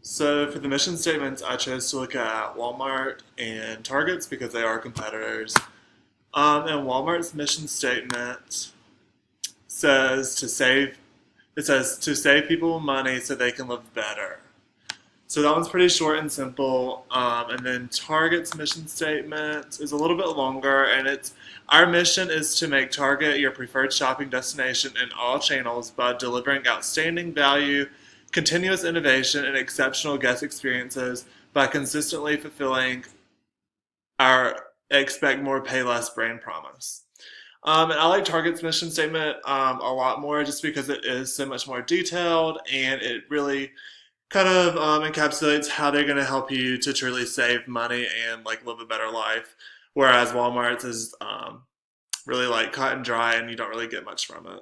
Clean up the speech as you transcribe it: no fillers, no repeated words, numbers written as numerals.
So for the mission statements, I chose to look at Walmart and Target's because they are competitors. And Walmart's mission statement says to save. It says to save people money so they can live better. So that one's pretty short and simple. And then Target's mission statement is a little bit longer, and it's our mission is to make Target your preferred shopping destination in all channels by delivering outstanding value, continuous innovation, and exceptional guest experiences by consistently fulfilling our expect more, pay less brand promise. And I like Target's mission statement a lot more just because it is so much more detailed and it really kind of encapsulates how they're going to help you to truly save money and like live a better life. Whereas Walmart's is really like cut and dry and you don't really get much from it.